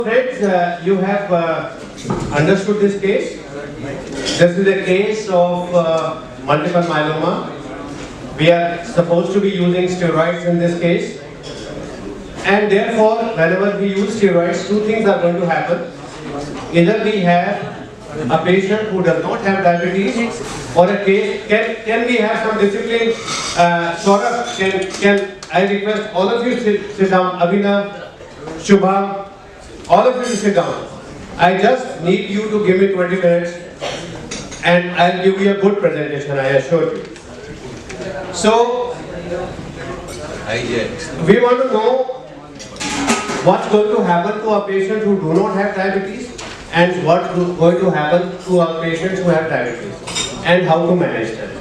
Friends, you have understood this case. This is a case of multiple myeloma. We are supposed to be using steroids in this case. And therefore, whenever we use steroids, two things are going to happen. Either we have a patient who does not have diabetes, or a case, can we have some discipline? Saurabh, can I request all of you sit down? Abhinav, Shubham, all of you to sit down. I just need you to give me 20 minutes and I'll give you a good presentation, I assure you. So, we want to know what's going to happen to a patient who do not have diabetes and what's going to happen to our patients who have diabetes and how to manage them.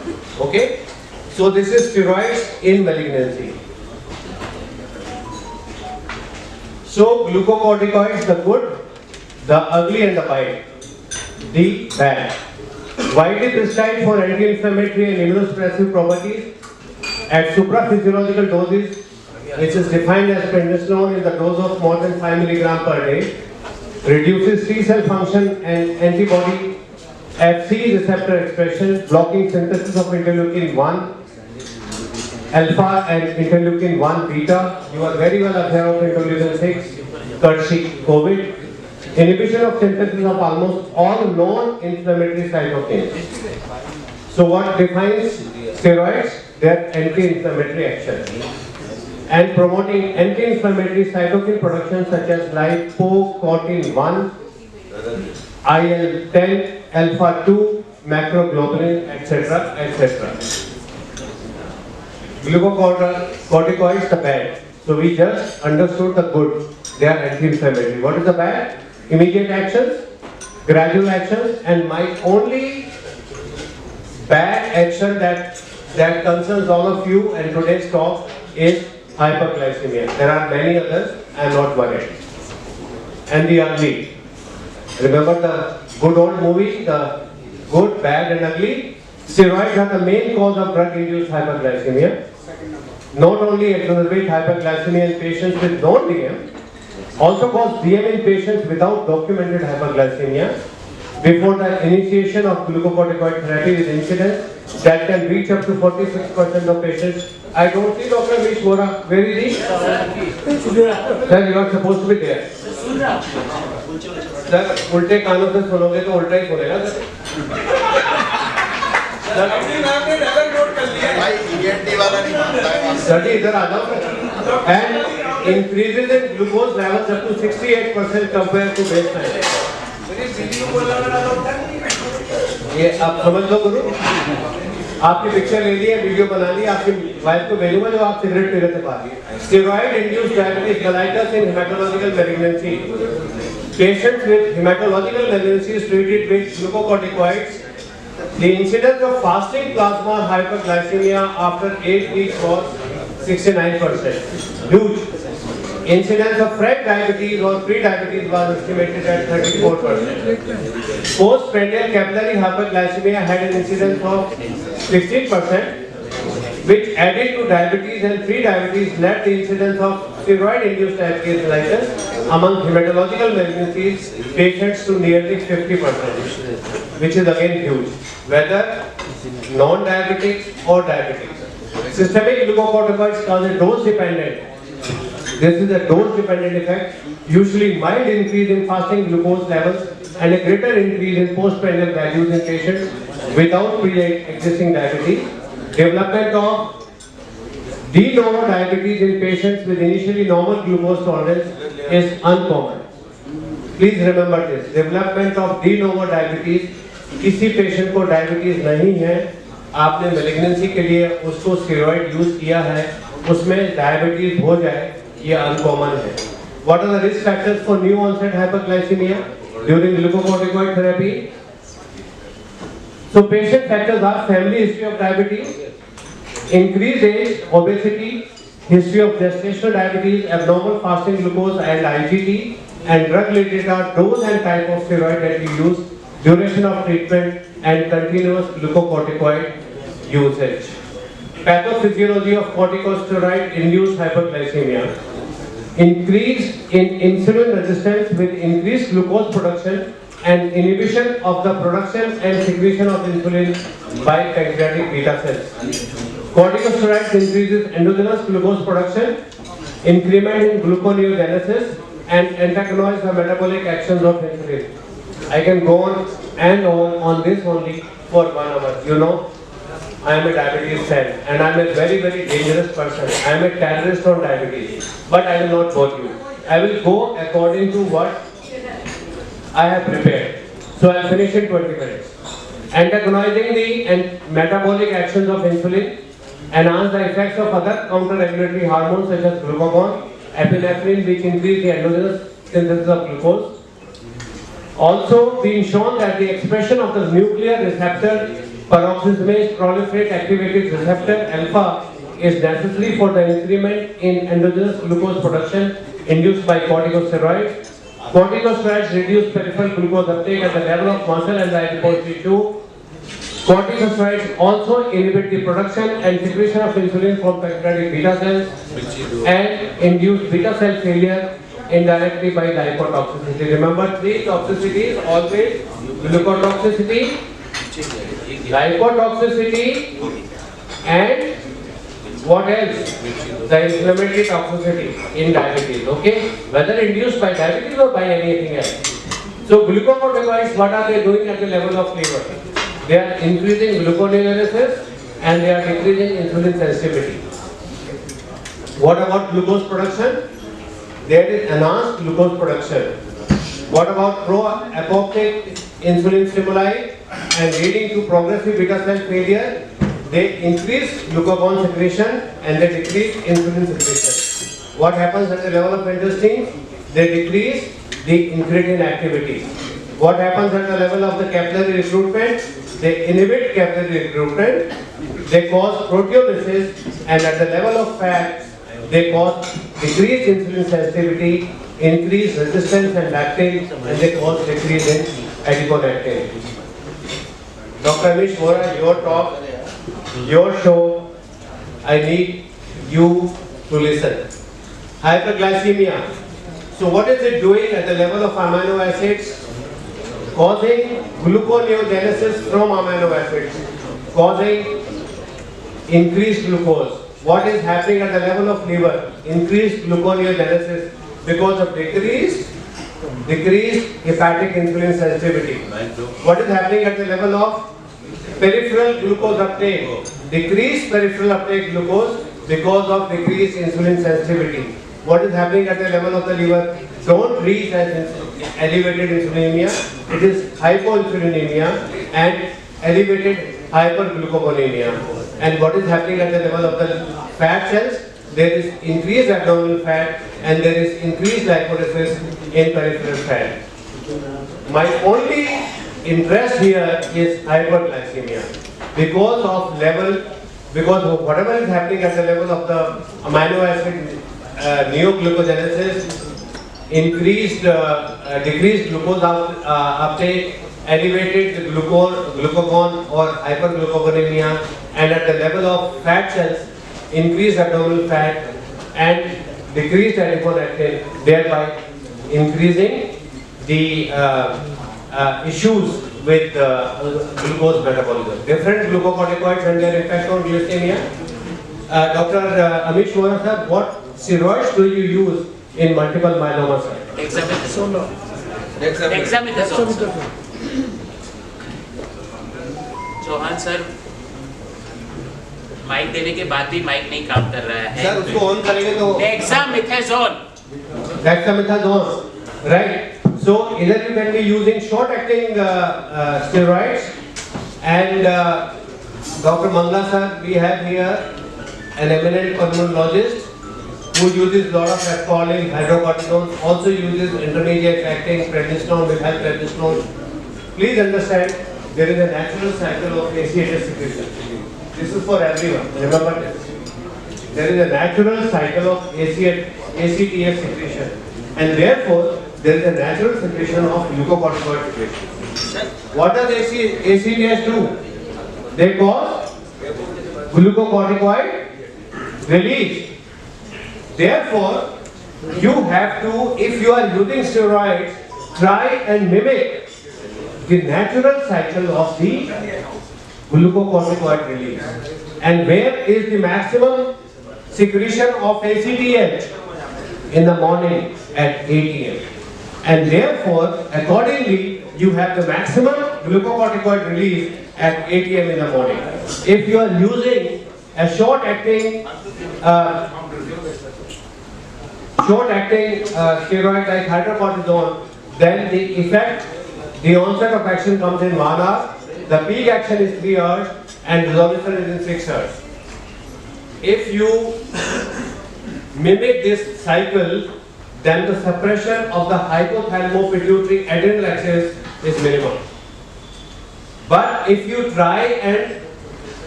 Okay? So this is steroids in malignancy. So glucocorticoids, the good, the ugly and the bad. The bad. Widely prescribed for anti-inflammatory and immunosuppressive properties at supraphysiological doses, which is defined as prednisolone in the dose of more than 5 mg per day, reduces T cell function and antibody Fc receptor expression, blocking synthesis of interleukin 1 alpha and interleukin 1 beta. You are very well aware of interleukin 6, courtesy COVID. Inhibition of synthesis of almost all non-inflammatory cytokines. So what defines steroids? Their anti-inflammatory action. And promoting anti-inflammatory cytokine production such as lipocortin 1, IL-10, alpha-2, macroglobulin, etc., etc. Glucocorticoids, the bad. So we just understood the good. They are anti-inflammatory. What is the bad? Immediate actions, gradual actions, and my only bad action that concerns all of you and today's talk is hyperglycemia. There are many others. I am not worried. And the ugly. Remember the good old movie, the good, bad, and ugly. Steroids are the main cause of drug-induced hyperglycemia. Not only exacerbate hyperglycemia in patients with non-DM, also cause DM in patients without documented hyperglycemia. Before the initiation of glucocorticoid therapy with incidence that can reach up to 46% of patients. I don't see Dr. Amish Vora. Where is he? Sir, you are supposed to be there. Sir, उल्टे कानों से सुनोगे तो उल्टा ही सुनेगा sir. इधर आ जाओ. And increases in glucose levels up to 68% compared to baseline. ये आप समझ लो गुरु. आपकी पिक्चर ले ली है, वीडियो बना ली, आपकी वाइफ को भेजूंगा जो आप सिगरेट पी रहे थे बाहर. Steroid induced diabetes mellitus in hematological malignancy. Patients with hematological malignancy is treated with glucocorticoids. The incidence of fasting plasma hyperglycemia after 8 weeks was 69%. Huge. Incidence of pre-diabetes or pre-diabetes was estimated at 34%. Postprandial capillary hyperglycemia had an incidence of 16%, which added to diabetes and pre-diabetes led the incidence of steroid-induced diabetes mellitus among hematological malignancies patients to nearly 50%, which is again huge, whether non-diabetics or diabetics. Systemic glucocorticoids cause a dose-dependent. This is a dose-dependent effect, usually mild increase in fasting glucose levels and a greater increase in postprandial values in patients without pre-existing diabetes. Development of de novo diabetes in patients with initially normal glucose tolerance is uncommon. Please remember this. Development of de novo diabetes, किसी patient को diabetes नहीं है, आपने malignancy के लिए उसको steroid use किया है, उसमें डायबिटीज हो जाए, ये अनकॉमन है. What are the risk factors for new onset hyperglycemia during glucocorticoid therapy? So patient factors are family history of diabetes, increased age, obesity, history of gestational diabetes, abnormal fasting glucose and IGT, and drug related are dose and type of steroid that we use, duration of treatment and continuous glucocorticoid usage. Pathophysiology of corticosteroid induced hyperglycemia. increase in insulin resistance with increased glucose production and inhibition of the production and secretion of insulin by pancreatic beta cells. Corticosteroids increases endogenous glucose production, increment in gluconeogenesis, and antagonize the metabolic actions of insulin. I can go on and on this only for 1 hour. You know, I am a diabetes fan and I am a very, very dangerous person. I am a terrorist on diabetes. But I will not bore you. I will go according to what I have prepared. So I will finish in 20 minutes. Antagonizing the metabolic actions of insulin, enhance the effects of other counter-regulatory hormones such as glucagon, epinephrine, which increase the endogenous synthesis of glucose. Also been shown that the expression of the nuclear receptor peroxisomase proliferate activated receptor alpha is necessary for the increment in endogenous glucose production induced by corticosteroids. Corticosteroids reduce peripheral glucose uptake at the level of muscle and the adipose tissue. Corticosteroids also inhibit the production and secretion of insulin from pancreatic beta cells and induce beta cell failure indirectly by lipotoxicity. Remember, 3 toxicities always: glucotoxicity, lipotoxicity, and what else? The inflammatory toxicity in diabetes. Okay, whether induced by diabetes or by anything else. So glucocorticoids, what are they doing at the level of liver? They are increasing gluconeogenesis and they are decreasing insulin sensitivity. What about glucose production? There is enhanced glucose production. What about pro-apoptic insulin stimuli and leading to progressive beta cell failure? They increase glucagon secretion and they decrease insulin secretion. What happens at the level of intestine? They decrease the incretin activity. What happens at the level of the capillary recruitment? They inhibit capillary recruitment. They cause proteolysis, and at the level of fat, they cause decreased insulin sensitivity, increased resistance and lactate, and they cause decrease in adiponectin. Dr. Amish Vora, your talk, your show, I need you to listen. Hyperglycemia. So what is it doing at the level of amino acids? Causing gluconeogenesis from amino acids, causing increased glucose. What is happening at the level of liver? Increased gluconeogenesis because of decreased hepatic insulin sensitivity. What is happening at the level of peripheral glucose uptake? Decreased peripheral uptake glucose because of decreased insulin sensitivity. What is happening at the level of the liver? Don't read as elevated insulinemia. It is hypoinsulinemia and elevated hyperglucogonemia. And what is happening at the level of the fat cells? There is increased abdominal fat and there is increased lipolysis in peripheral fat. My only interest here is hyperglycemia because of whatever is happening at the level of the amino acid neoglucogenesis, decreased glucose uptake, elevated glucagon or hyperglucogonemia, and at the level of fat cells, increased abdominal fat and decreased adiponectin, thereby increasing the issues with glucose metabolism. Different glucocorticoids and their effect on glycemia. Dr. Amish Vora sir, what steroids do you use in multiple myeloma, sir? Dexamethasone. Chauhan sir, mike देने के बाद भी mic नहीं काम कर रहा है। Sir उसको ऑन करेंगे तो Dexamethasone, right? So either you can be using short-acting steroids, and Dr. Mangla sir, we have here an eminent pulmonologist who uses lot of ascoril, hydrocortisone, also uses intermediate-acting prednisolone with high prednisolone. Please understand, there is a natural cycle of ACTH secretion. This is for everyone. Remember this. There is a natural cycle of ACTH secretion, and therefore there is a natural secretion of glucocorticoid secretion. What does ACTH do? They cause glucocorticoid release. Therefore, you have to, if you are using steroids, try and mimic the natural cycle of the glucocorticoid release. And where is the maximum secretion of ACTH? In the morning at 8 a.m. And therefore, accordingly, you have the maximum glucocorticoid release at 8 a.m. in the morning. If you are using a short-acting steroid like hydrocortisone, then the onset of action comes in 1 hour, the peak action is 3 hours, and resolution is in 6 hours. If you mimic this cycle, then the suppression of the hypothalamo-pituitary adrenal axis is minimum. But if you try and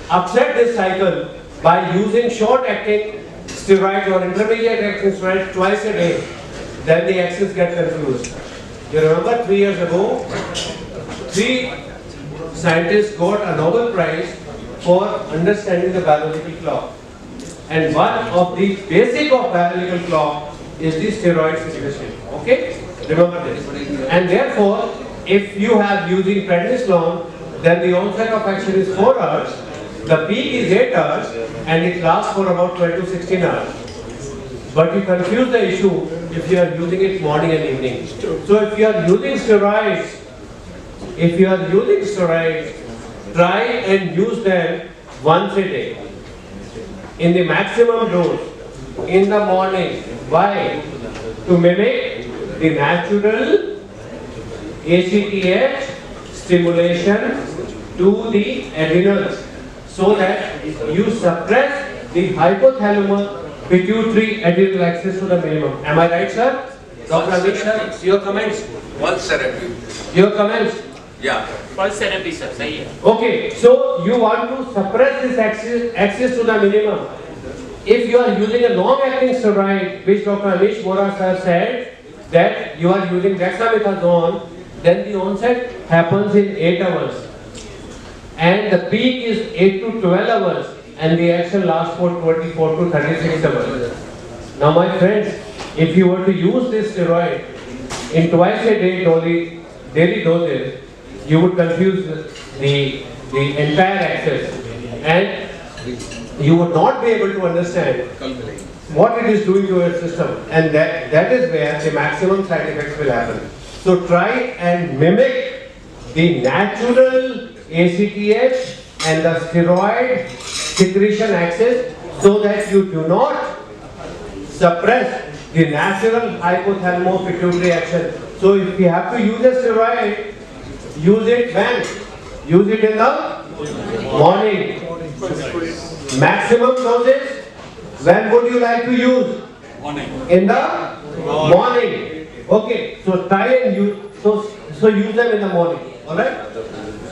upset this cycle by using short-acting steroids or intermediate-acting steroids twice a day, then the axis get confused. You remember 3 years ago, 3 scientists got a Nobel Prize for understanding the biological clock. And one of the basic of biological clock is the steroid secretion. Okay? Remember this. And therefore, if you have using prednisolone, then the onset of action is 4 hours, the peak is 8 hours, and it lasts for about 12 to 16 hours. But you confuse the issue if you are using it morning and evening. So if you are using steroids, try and use them once a day in the maximum dose in the morning. Why? To mimic the natural ACTH stimulation to the adrenals, so that you suppress the hypothalamo-pituitary adrenal axis to the minimum. Am I right, sir? Dr. Amish, sir, your comments? Pulse therapy. Your comments? Yeah. Pulse therapy sir सही है. Okay, so you want to suppress this axis to the minimum. If you are using a long-acting steroid, which Dr. Amish Vora sir said that you are using dexamethasone, then the onset happens in 8 hours, and the peak is 8 to 12 hours, and the action lasts for 24 to 36 hours. Now, my friends, if you were to use this steroid in twice a day daily doses, you would confuse the entire axis, and you would not be able to understand what it is doing to your system, and that is where the maximum side effects will happen. So try and mimic the natural ACTH and the steroid secretion axis, so that you do not suppress the natural hypothalamo-pituitary action. So if you have to use a steroid, use it when? Use it in the morning. Maximum doses, when would you like to use? Morning. In the morning. Okay, so try and use, so use them in the morning. Alright?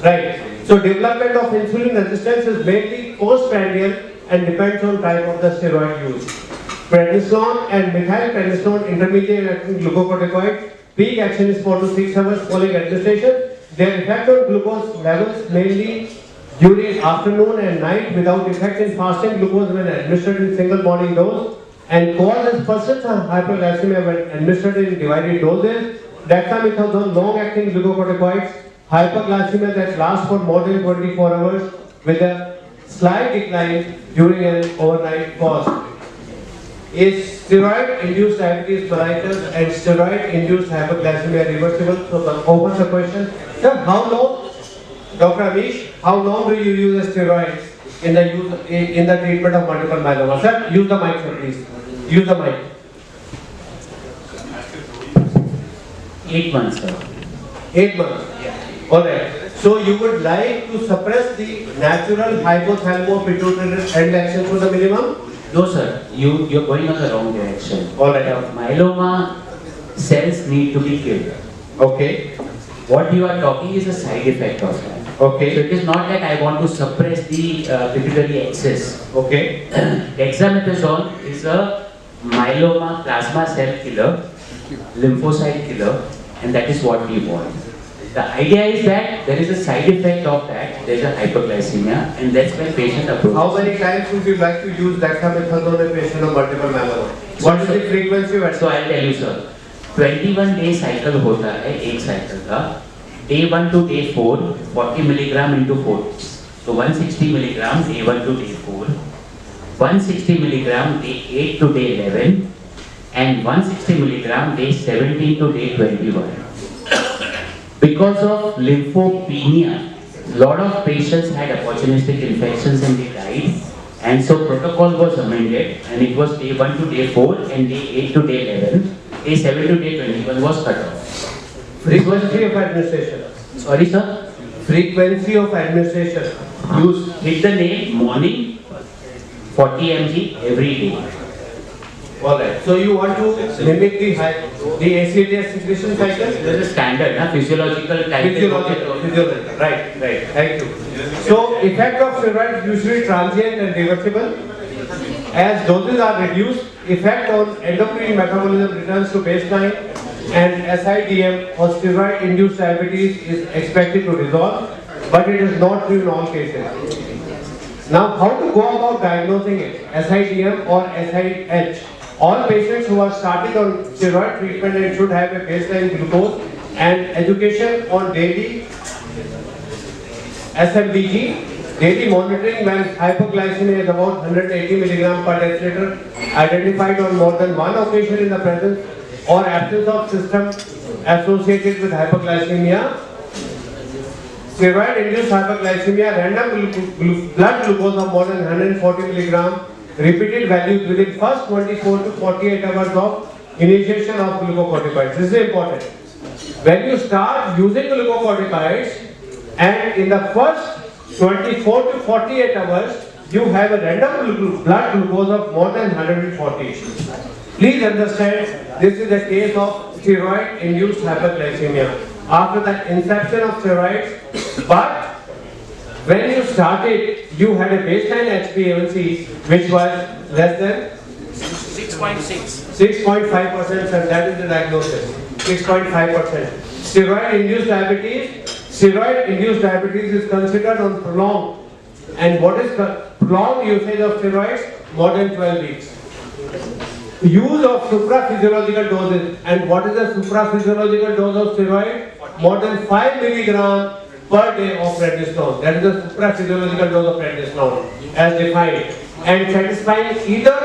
Right. So development of insulin resistance is mainly postprandial and depends on type of the steroid used. Prednisolone and methylprednisolone intermediate acting glucocorticoid, peak action is 4 to 6 hours following administration. Their effect on glucose levels mainly during afternoon and night, without effect in fasting glucose when administered in single morning dose, and causes persistent hyperglycemia when administered in divided doses. Dexamethasone long-acting glucocorticoids, hyperglycemia that lasts for more than 24 hours with a slight decline during an overnight fast. Is steroid-induced diabetes mellitus and steroid-induced hyperglycemia reversible? So that opens the question. Sir, how long, Dr. Amish, how long do you use a steroid in the treatment of multiple myeloma? Sir, use the mic, sir, please. Use the mic. 8 months, sir. 8 months. All right. So you would like to suppress the natural hypothalamo-pituitary adrenal action to the minimum? No, sir. You're going on the wrong direction. All right. Myeloma cells need to be killed. Okay. What you are talking is a side effect of that. Okay. So it is not that I want to suppress the pituitary axis. Okay. Dexamethasone is a myeloma plasma cell killer, lymphocyte killer, and that is what we want. The idea is that there is a side effect of that. There is a hyperglycemia, and that's when patient approaches. How many times would you like to use dexamethasone in a patient of multiple myeloma? What is the frequency of So I'll tell you, sir. 21 day cycle होता है एक cycle का. Day 1 to day 4, 40 milligram into 4. So 160 milligram day 1 to day 4, 160 milligram day 8 to day 11, and 160 milligram day 17 to day 21. Because of lymphopenia, lot of patients had opportunistic infections and they died. And so protocol was amended and it was day 1 to day 4 and day 8 to day 11. Day 7 to day 21 was cut off. frequency of administration? Sorry sir? Frequency of administration. Use hit the name morning 40 mg every day. Alright, so you want to mimic the ACTS secretion cycle? This is standard, na? Physiological time. Physiological, right, thank you. So, effect of steroids usually transient and reversible. As doses are reduced, effect on endocrine metabolism returns to baseline and SIDM or steroid-induced diabetes is expected to resolve, but it is not true in all cases. Now, how to go about diagnosing it, SIDM or SIH? All patients who are started on steroid treatment and should have a baseline glucose and education on daily SMBG, daily monitoring when hypoglycemia is about 180 milligram per deciliter, identified on more than one occasion in the presence or absence of system associated with hypoglycemia. Steroid-induced hypoglycemia, random blood glucose of more than 140 milligram, repeated values within first 24 to 48 hours of initiation of glucocorticoids. This is important. When you start using glucocorticoids and in the first 24 to 48 hours, you have a random blood glucose of more than 140. Please understand, this is a case of steroid-induced hyperglycemia. After the inception of steroids, but when you started, you had a baseline HbA1c which was less than 6.6. 6.5%, and that is the diagnosis. 6.5%. Steroid-induced diabetes is considered on prolonged. And what is prolonged usage of steroids? More than 12 weeks. Use of supraphysiological doses. And what is the supraphysiological dose of steroid? More than 5 milligram per day of prednisone. That is the supraphysiological dose of prednisone as defined. And satisfying either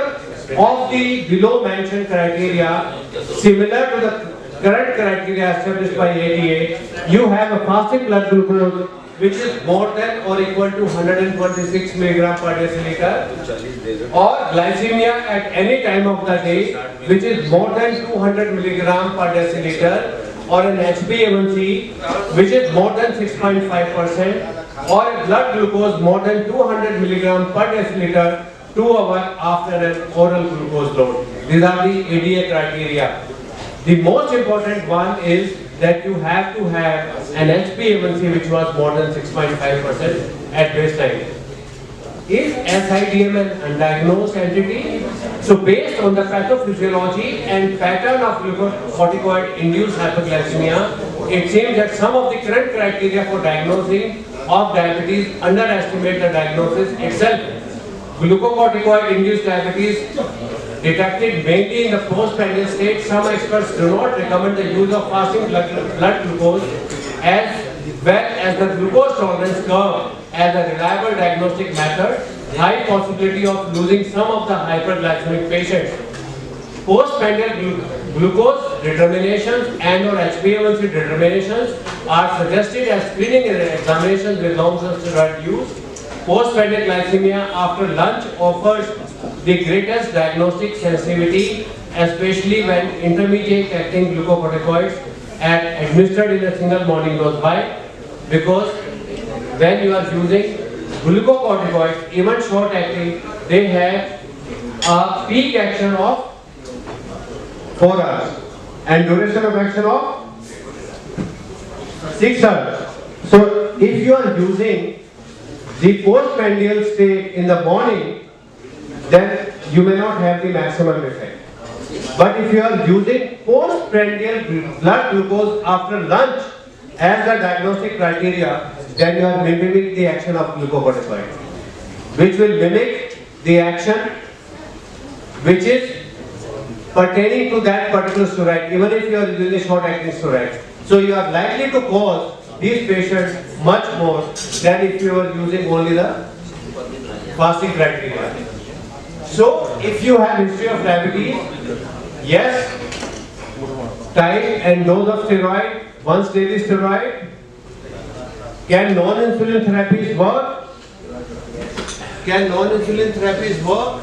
of the below mentioned criteria, similar to the current criteria established by ADA, you have a fasting blood glucose which is more than or equal to 126 milligram per deciliter, or glycemia at any time of the day which is more than 200 milligram per deciliter, or an HbA1c which is more than 6.5%, or a blood glucose more than 200 milligram per deciliter 2 hours after an oral glucose load. These are the ADA criteria. The most important one is that you have to have an HbA1c which was more than 6.5% at baseline. Is SIDM an undiagnosed entity? So based on the pathophysiology and pattern of glucocorticoid-induced hyperglycemia, it seems that some of the current criteria for diagnosing of diabetes underestimate the diagnosis itself. Glucocorticoid-induced diabetes detected mainly in the postprandial state. Some experts do not recommend the use of fasting blood glucose as well as the glucose tolerance curve as a reliable diagnostic method. High possibility of losing some of the hyperglycemic patients. Postprandial glucose determinations and or HbA1c determinations are suggested as screening examinations with long-term steroid use. Postprandial glycemia after lunch offers the greatest diagnostic sensitivity, especially when intermediate acting glucocorticoids are administered in a single morning dose. Why? Because when you are using glucocorticoids, even short acting, they have a peak action of 4 hours and duration of action of 6 hours. So if you are using the postprandial state in the morning, then you may not have the maximum effect. But if you are using postprandial blood glucose after lunch, as the diagnostic criteria, then you are mimicking the action of glucocorticoid, which will mimic the action which is pertaining to that particular steroid, even if you are using short-acting steroid. So you are likely to cause these patients much more than if you are using only the fasting criteria. So if you have history of diabetes, yes, type and dose of steroid, once daily steroid. Can non-insulin therapies work? Can non-insulin therapies work?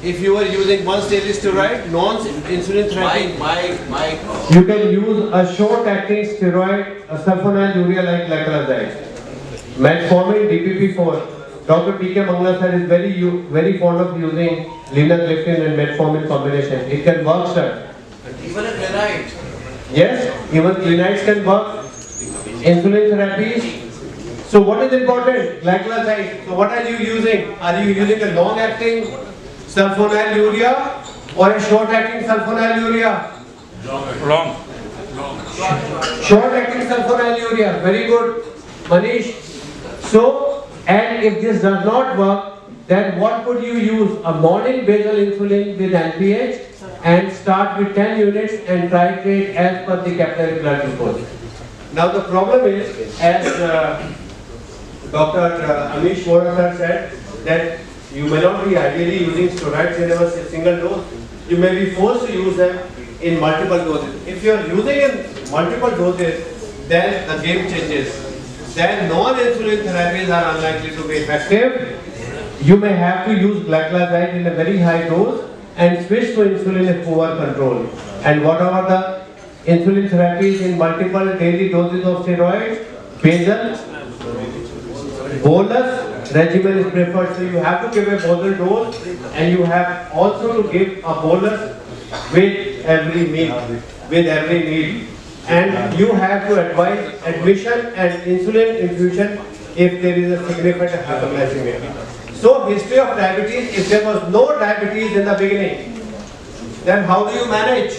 If you are using once daily steroid, non-insulin therapy. You can use a short-acting steroid, a sulfonylurea like glycoside. Metformin, DPP-4. Dr. P.K. Mangla sir is very fond of using linagliptin and metformin combination. It can work, sir. Even a granite. Yes, even glinides can work. Insulin therapies. So what is important? Glycoside. So what are you using? Are you using a long-acting sulfonylurea or a short-acting sulfonylurea? Long. Short-acting sulfonylurea. Very good, Manish. So, and if this does not work, then what could you use? A morning basal insulin with NPH and start with 10 units and titrate as per the capillary blood glucose. Now the problem is, as Dr. Amish Vora sir said, that you may not be ideally using steroids in a single dose. You may be forced to use them in multiple doses. If you are using in multiple doses, then the game changes. Then non-insulin therapies are unlikely to be effective. You may have to use glycoside in a very high dose and switch to insulin if poor control. And what are the insulin therapies in multiple daily doses of steroids? Basal, bolus regimen is preferred. So you have to give a basal dose and you have also to give a bolus with every meal. And you have to advise admission and insulin infusion if there is a significant hypoglycemia. So history of diabetes, if there was no diabetes in the beginning, then how do you manage?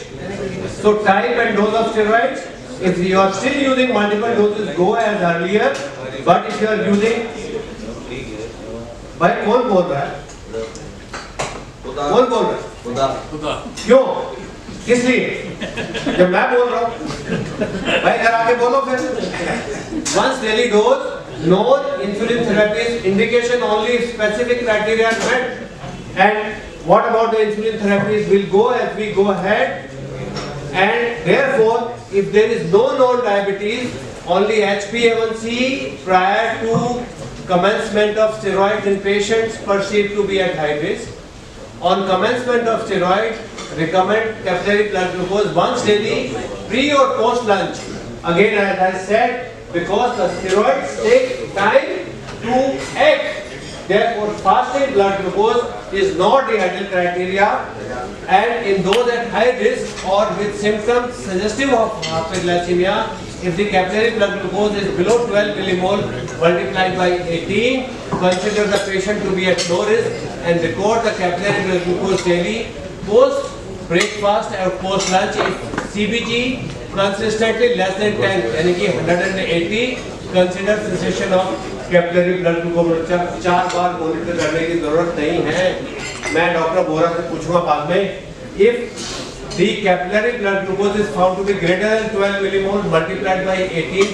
So type and dose of steroids. If you are still using multiple doses, go as earlier. But if you are using, भाई कौन बोल रहा है? कौन बोल रहा है? क्यों? किस लिए? जब मैं बोल रहा हूँ, भाई घर आके बोलो फिर. Once daily dose, no insulin therapies, indication only if specific criteria are met. And what about the insulin therapies? We'll go as we go ahead. And therefore, if there is no known diabetes, only HbA1c prior to commencement of steroids in patients perceived to be at high risk. On commencement of steroid, recommend capillary blood glucose once daily, pre or post lunch. Again, as I said, because the steroids take time to act. Therefore, fasting blood glucose is not the ideal criteria. And in those at high risk or with symptoms suggestive of hyperglycemia, if the capillary blood glucose is below 12 millimole multiplied by 18, consider the patient to be at low risk and record the capillary blood glucose daily post breakfast or post lunch. If CBG consistently less than 10, यानी कि 180, consider cessation of capillary blood glucose. 4 bar monitor करने की जरूरत नहीं है. मैं doctor बोरा से पूछूंगा बाद में. If the capillary blood glucose is found to be greater than 12 millimole multiplied by 18,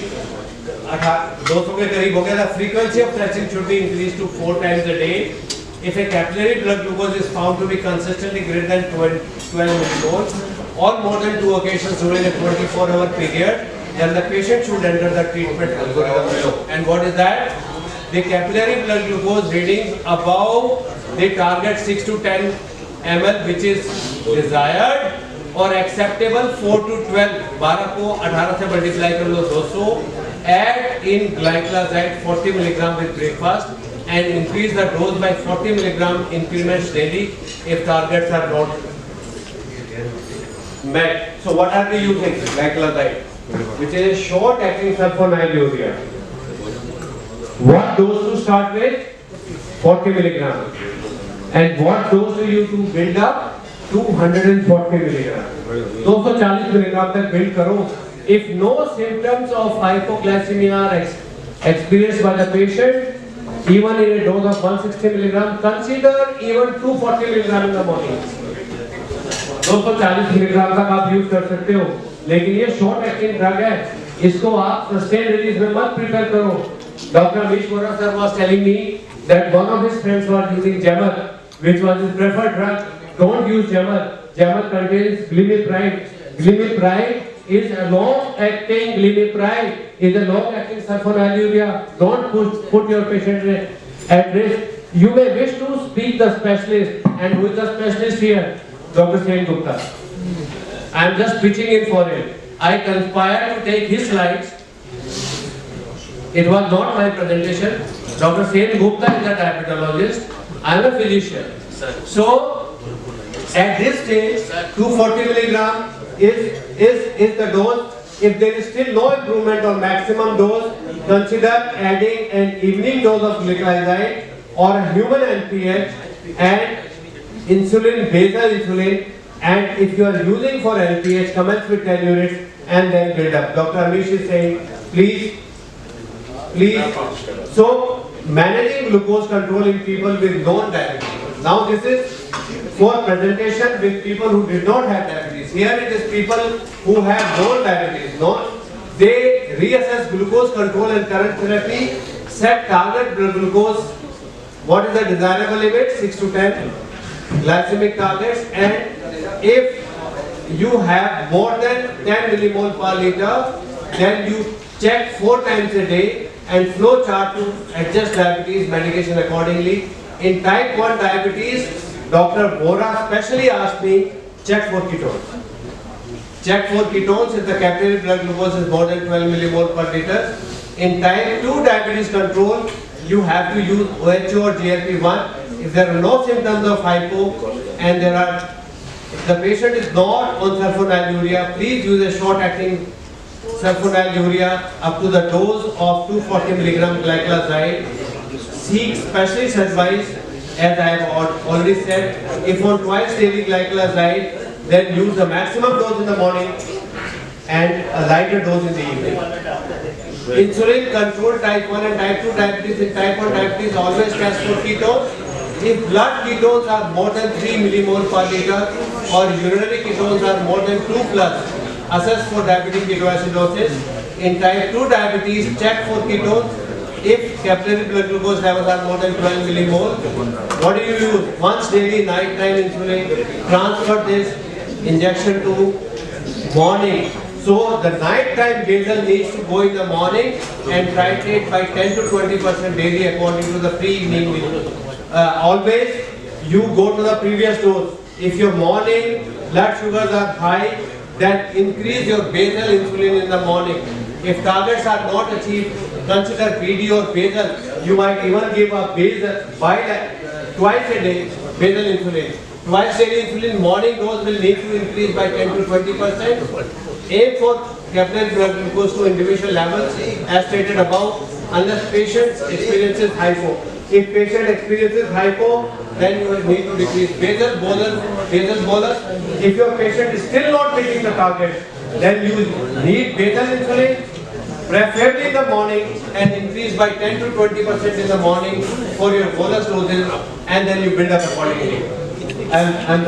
200 के करीब हो गया. The frequency of testing should be increased to 4 times a day. If a capillary blood glucose is found to be consistently greater than 12 millimole or more than 2 occasions during a 24-hour period, then the patient should enter the treatment algorithm below. And what is that? The capillary blood glucose readings above the target 6 to 10 ml, which is desired or acceptable 4 to 12, 12 को 18 से multiply कर लो 200, add in glycoside 40 mg with breakfast and increase the dose by 40 mg increments daily if targets are not met. So what are we using? Glycoside, which is a short-acting sulfonylurea. What dose to start with? 40 mg. And what dose do you to build up? 240 mg. 240 mg तक build करो. if no symptoms of hypoglycemia are experienced by the patient, even in a dose of 160 milligram, consider even 240 milligram in the morning. 240 milligram तक आप use कर सकते हो, लेकिन ये short acting drug है, इसको आप सस्टेन रिलीज में मत प्रिपेयर करो. Dr. Amish Vora sir was telling me that one of his friends was using Jammer, which was his preferred drug. Don't use Jammer. Jammer contains glimepiride. Glimepiride is a long-acting glimepiride is a long-acting sulfonylurea. Don't put your patient at risk. You may wish to speak the specialist, and who is the specialist here? Dr. Sen Gupta. I am just pitching in for him. I conspired to take his slides. It was not my presentation. Dr. Sen Gupta is a diabetologist. I am a physician. So, at this stage, 240 milligram is the dose. If there is still no improvement on maximum dose, consider adding an evening dose of glycoside or a human NPH and insulin, basal insulin. And if you are using for NPH, commence with 10 units and then build up. Dr. Amish is saying, please. So, managing glucose control in people with known diabetes. Now this is for presentation with people who did not have diabetes. Here it is people who have known diabetes. They reassess glucose control and current therapy, set target blood glucose. What is the desirable limit? 6 to 10 glycemic targets. And if you have more than 10 millimole per liter, then you check 4 times a day and flow chart to adjust diabetes medication accordingly. In type 1 diabetes, Dr. Vora specially asked me, check for ketones. Check for ketones if the capillary blood glucose is more than 12 millimole per liter. In type 2 diabetes control, you have to use OHO or GLP-1. If there are no symptoms of hypo and if the patient is not on sulfonylurea, please use a short-acting sulfonylurea up to the dose of 240 milligram glycoside. Seek specialist advice, as I have already said. If on twice daily glycoside, then use the maximum dose in the morning and a lighter dose in the evening. Insulin control type 1 and type 2 diabetes. In type 1 diabetes, always test for ketones. If blood ketones are more than 3 millimole per liter or urinary ketones are more than 2 plus, assess for diabetic ketoacidosis. In type 2 diabetes, check for ketones. If capillary blood glucose levels are more than 12 millimole, what do you use? Once daily nighttime insulin. Transfer this injection to morning. So the nighttime basal needs to go in the morning and titrate by 10 to 20% daily according to the pre-evening meal. Always you go to the previous dose. If your morning blood sugars are high, then increase your basal insulin in the morning. If targets are not achieved, consider PD or basal. You might even give a basal twice a day basal insulin. Twice daily insulin morning dose will need to increase by 10 to 20%. Aim for capillary blood glucose to individual levels as stated above, unless patient experiences hypo. If patient experiences hypo, then you will need to decrease basal bolus. If your patient is still not meeting the target, then you need basal insulin, preferably in the morning, and increase by 10 to 20% in the morning for your bolus doses, and then you build up accordingly. And